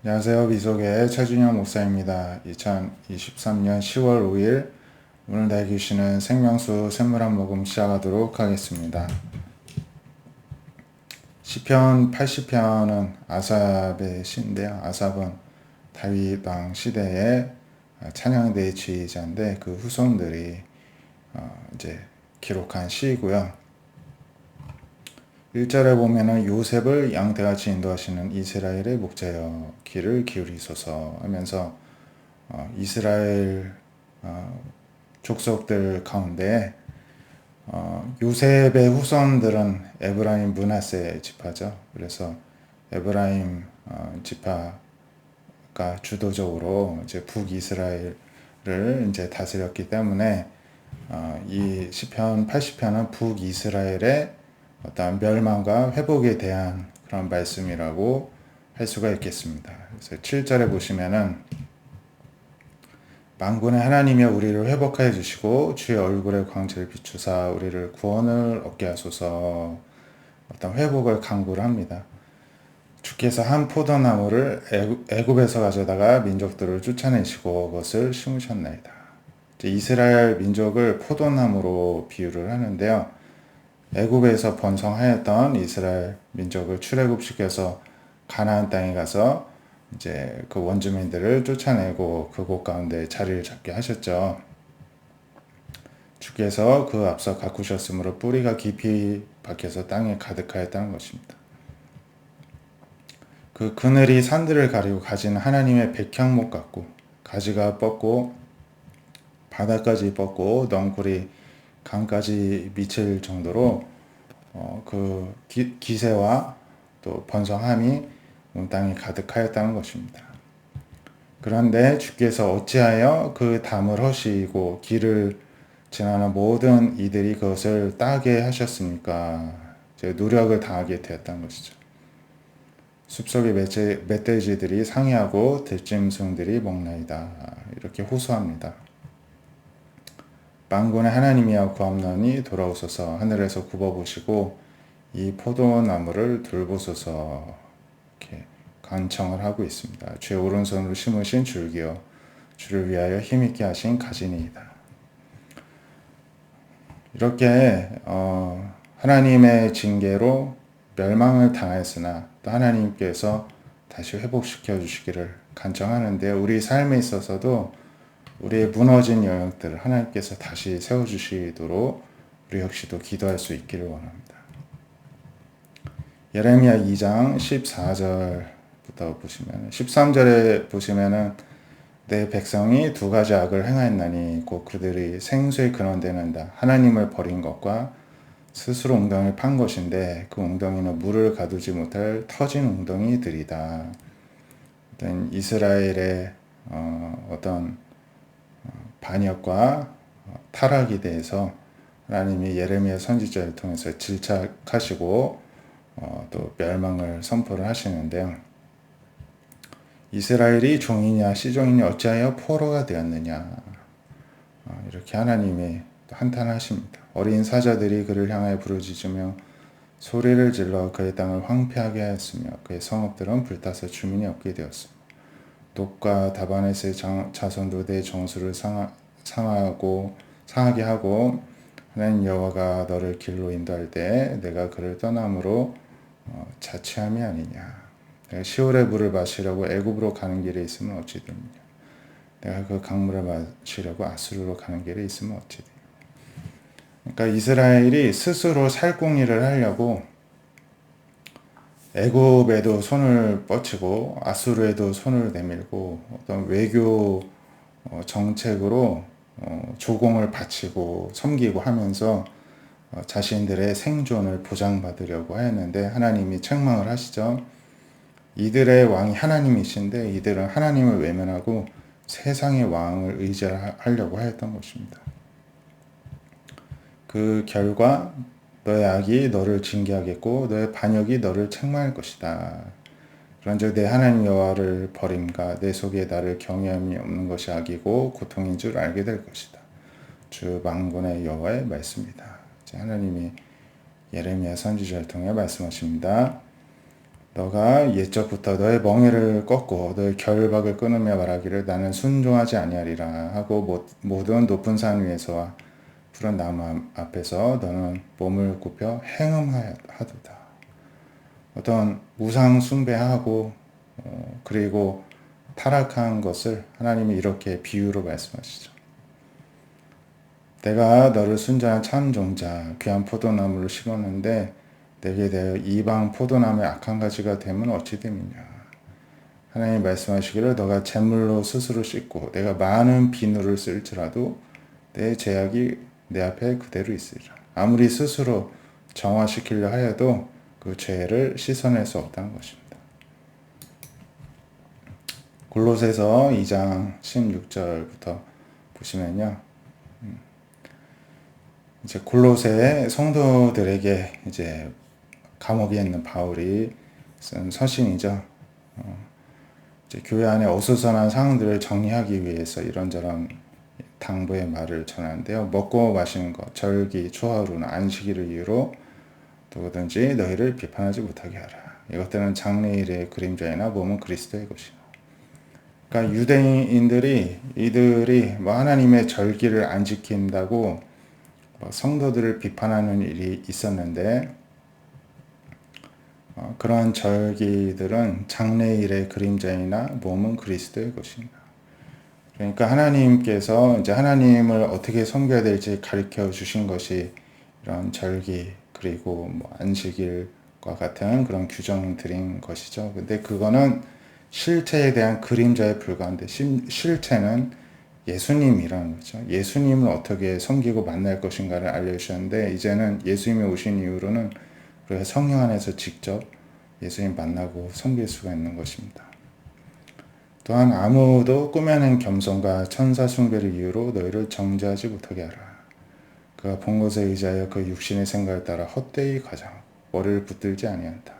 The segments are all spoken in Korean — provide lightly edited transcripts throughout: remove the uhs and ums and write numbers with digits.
안녕하세요. 미속의 최준영 목사입니다. 2023년 10월 5일 오늘 달기시는 생명수 샘물 한 모금 시작하도록 하겠습니다. 시편 80편은 아삽의 시인데요. 아삽은 다윗 왕 시대의 찬양대의 지휘자인데 그 후손들이 이제 기록한 시이고요. 1절에 보면은 요셉을 양떼같이 인도하시는 이스라엘의 목자여 귀를 기울이소서 하면서 이스라엘 족속들 가운데 요셉의 후손들은 에브라임 므낫세 지파죠. 그래서 에브라임 지파가 주도적으로 이제 북이스라엘을 이제 다스렸기 때문에 이 시편 80편은 북이스라엘의 어떤 멸망과 회복에 대한 그런 말씀이라고 할 수가 있겠습니다. 그래서 7절에 보시면은 만군의 하나님이여 우리를 회복하여 주시고 주의 얼굴의 광채를 비추사 우리를 구원을 얻게 하소서. 어떤 회복을 강구를 합니다. 주께서 한 포도나무를 애굽에서 가져다가 민족들을 쫓아내시고 그것을 심으셨나이다. 이스라엘 민족을 포도나무로 비유를 하는데요. 애굽에서 번성하였던 이스라엘 민족을 출애굽시켜서 가나안 땅에 가서 이제 그 원주민들을 쫓아내고 그곳 가운데 자리를 잡게 하셨죠. 주께서 그 앞서 가꾸셨으므로 뿌리가 깊이 박혀서 땅에 가득하였다는 것입니다. 그 그늘이 산들을 가리고 가지는 하나님의 백향목 같고 가지가 뻗고 바다까지 뻗고 넝쿨이 강까지 미칠 정도로 그 기세와 또 번성함이 온 땅에 가득하였다는 것입니다. 그런데 주께서 어찌하여 그 담을 허시고 길을 지나는 모든 이들이 그것을 따게 하셨습니까? 노력을 다하게 되었다는 것이죠. 숲속의 멧돼지들이 상이하고 들짐승들이 먹나이다. 이렇게 호소합니다. 만군의 하나님이여 구함나니 돌아오소서. 하늘에서 굽어보시고 이 포도나무를 돌보소서. 이렇게 간청을 하고 있습니다. 주의 오른손으로 심으신 줄기여 주를 위하여 힘있게 하신 가지니이다. 이렇게 하나님의 징계로 멸망을 당하였으나 또 하나님께서 다시 회복시켜 주시기를 간청하는데 우리 삶에 있어서도 우리의 무너진 영역들을 하나님께서 다시 세워주시도록 우리 역시도 기도할 수 있기를 원합니다. 예레미야 2장 14절부터 보시면 13절에 보시면은 내 백성이 두 가지 악을 행하였나니 곧 그들이 생수의 근원되는다. 하나님을 버린 것과 스스로 웅덩이를 판 것인데 그 웅덩이는 물을 가두지 못할 터진 웅덩이들이다. 어떤 이스라엘의 어떤 반역과 타락에 대해서 하나님이 예레미야 선지자를 통해서 질책하시고 또 멸망을 선포를 하시는데요. 이스라엘이 종이냐 시종이냐 어찌하여 포로가 되었느냐 이렇게 하나님이 한탄하십니다. 어린 사자들이 그를 향하여 부르짖으며 소리를 질러 그의 땅을 황폐하게 하였으며 그의 성읍들은 불타서 주민이 없게 되었습니다. 녹과 다바네스의 자손도 내 정수를 상하게 하고 하나님 여호와가 너를 길로 인도할 때 내가 그를 떠남으로 자취함이 아니냐. 내가 시올의 물을 마시려고 애굽으로 가는 길에 있으면 어찌 됩니까? 내가 그 강물을 마시려고 아수르로 가는 길에 있으면 어찌 됩니까? 그러니까 이스라엘이 스스로 살궁리를 하려고 애굽에도 손을 뻗치고 아수르에도 손을 내밀고 어떤 외교 정책으로 조공을 바치고 섬기고 하면서 자신들의 생존을 보장받으려고 하였는데 하나님이 책망을 하시죠. 이들의 왕이 하나님이신데 이들은 하나님을 외면하고 세상의 왕을 의지하려고 하였던 것입니다. 그 결과 너의 악이 너를 징계하겠고 너의 반역이 너를 책망할 것이다. 그런즉 내 하나님 여호와를 버림과 내 속에 나를 경외함이 없는 것이 악이고 고통인 줄 알게 될 것이다. 주 만군의 여호와의 말씀이다. 하나님이 예레미야 선지자를 통해 말씀하십니다. 너가 옛적부터 너의 멍에를 꺾고 너의 결박을 끊으며 말하기를 나는 순종하지 아니하리라 하고 모든 높은 산 위에서와 푸른 나무 앞에서 너는 몸을 굽혀 행음하도다. 어떤 우상 숭배하고 그리고 타락한 것을 하나님이 이렇게 비유로 말씀하시죠. 내가 너를 순전한 참 종자 귀한 포도나무를 심었는데 내게 대하여 이방 포도나무의 악한 가지가 되면 어찌 됨이냐. 하나님 말씀하시기를 너가 재물로 스스로 씻고 내가 많은 비누를 쓸지라도 내 제약이 내 앞에 그대로 있으리라. 아무리 스스로 정화시키려 하여도 그 죄를 씻어낼 수 없다는 것입니다. 골로새서 2장 16절부터 보시면요. 이제 골로새 성도들에게 이제 감옥에 있는 바울이 쓴 서신이죠. 이제 교회 안에 어수선한 상황들을 정리하기 위해서 이런저런 당부의 말을 전하는데요. 먹고 마시는 것, 절기, 초하루나 안식일을 이유로 누구든지 너희를 비판하지 못하게 하라. 이것들은 장래일의 그림자이나 몸은 그리스도의 것이라. 그러니까 유대인들이 이들이 하나님의 절기를 안 지킨다고 성도들을 비판하는 일이 있었는데 그러한 절기들은 장래일의 그림자이나 몸은 그리스도의 것입니다. 그러니까 하나님께서 이제 하나님을 어떻게 섬겨야 될지 가르쳐 주신 것이 이런 절기 그리고 안식일과 같은 그런 규정들인 것이죠. 근데 그거는 실체에 대한 그림자에 불과한데 실체는 예수님이라는 거죠. 예수님을 어떻게 섬기고 만날 것인가를 알려주셨는데 이제는 예수님이 오신 이후로는 우리가 성령 안에서 직접 예수님 만나고 섬길 수가 있는 것입니다. 또한 아무도 꾸며낸 겸손과 천사 숭배를 이유로 너희를 정죄하지 못하게 하라. 그가 본 것에 의지하여 그 육신의 생각을 따라 헛되이 가장하고 머리를 붙들지 아니한다.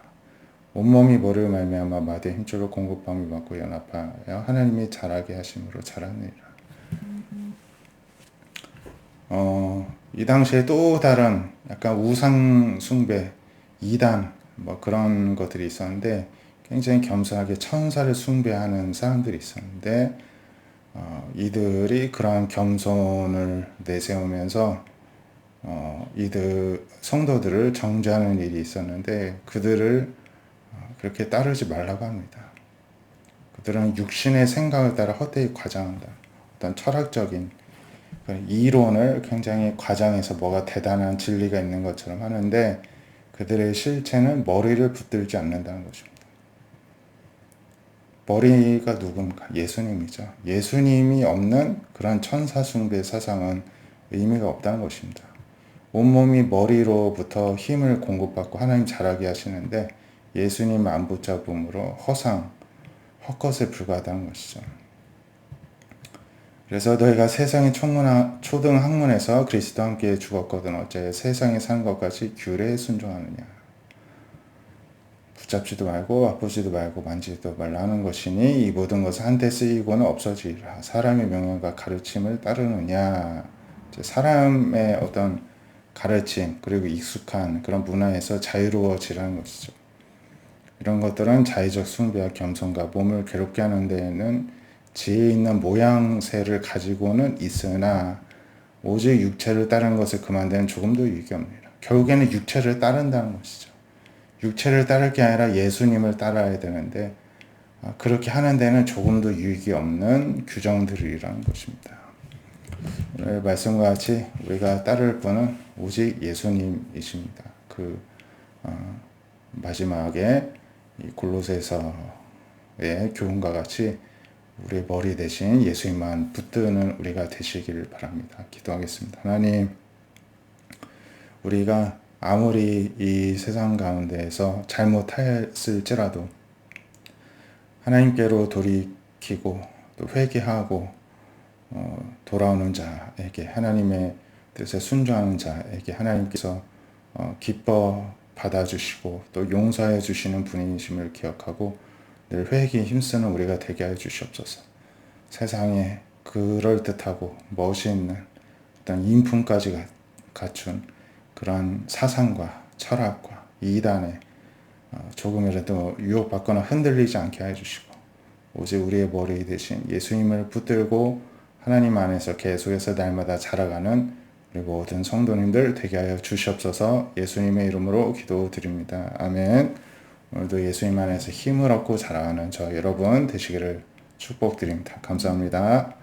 온몸이 머리를 말미암아 마디의 힘줄로 공급함을 받고 연합하여 하나님이 자라게 하심으로 자라느니라. 이 당시에 또 다른 약간 우상 숭배, 이단 그런 것들이 있었는데 굉장히 겸손하게 천사를 숭배하는 사람들이 있었는데 이들이 그러한 겸손을 내세우면서 이들 성도들을 정죄하는 일이 있었는데 그들을 그렇게 따르지 말라고 합니다. 그들은 육신의 생각을 따라 헛되이 과장한다. 어떤 철학적인 이론을 굉장히 과장해서 뭐가 대단한 진리가 있는 것처럼 하는데 그들의 실체는 머리를 붙들지 않는다는 것입니다. 머리가 누굽니까? 예수님이죠. 예수님이 없는 그런 천사 숭배 사상은 의미가 없다는 것입니다. 온몸이 머리로부터 힘을 공급받고 하나님 자라게 하시는데 예수님 안 붙잡음으로 헛것에 불과하다는 것이죠. 그래서 너희가 세상의 초등 학문에서 그리스도와 함께 죽었거든 어째 세상에 사는 것까지 규례에 순종하느냐. 붙잡지도 말고 아프지도 말고 만지지도 말라 하는 것이니 이 모든 것은 한때 쓰이고는 없어지리라. 사람의 명령과 가르침을 따르느냐. 사람의 어떤 가르침 그리고 익숙한 그런 문화에서 자유로워지라는 것이죠. 이런 것들은 자의적 숭배와 겸손과 몸을 괴롭게 하는 데에는 지혜 있는 모양새를 가지고는 있으나 오직 육체를 따르는 것을 그만두면 조금도 유익이 없느니라. 결국에는 육체를 따른다는 것이죠. 육체를 따를 게 아니라 예수님을 따라야 되는데 그렇게 하는 데는 조금도 유익이 없는 규정들이라는 것입니다. 오늘 말씀과 같이 우리가 따를 분은 오직 예수님이십니다. 마지막에 이 골로새서의 교훈과 같이 우리의 머리 대신 예수님만 붙드는 우리가 되시기를 바랍니다. 기도하겠습니다. 하나님, 우리가 아무리 이 세상 가운데에서 잘못했을지라도 하나님께로 돌이키고 또 회개하고 돌아오는 자에게 하나님의 뜻에 순종하는 자에게 하나님께서 기뻐 받아주시고 또 용서해 주시는 분이심을 기억하고 늘 회개에 힘쓰는 우리가 되게 해 주시옵소서. 세상에 그럴듯하고 멋있는 어떤 인품까지 갖춘 그러한 사상과 철학과 이단의 조금이라도 유혹받거나 흔들리지 않게 해주시고 오직 우리의 머리 대신 예수님을 붙들고 하나님 안에서 계속해서 날마다 자라가는 우리 모든 성도님들 되게 하여 주시옵소서. 예수님의 이름으로 기도드립니다. 아멘. 오늘도 예수님 안에서 힘을 얻고 자라가는 저 여러분 되시기를 축복드립니다. 감사합니다.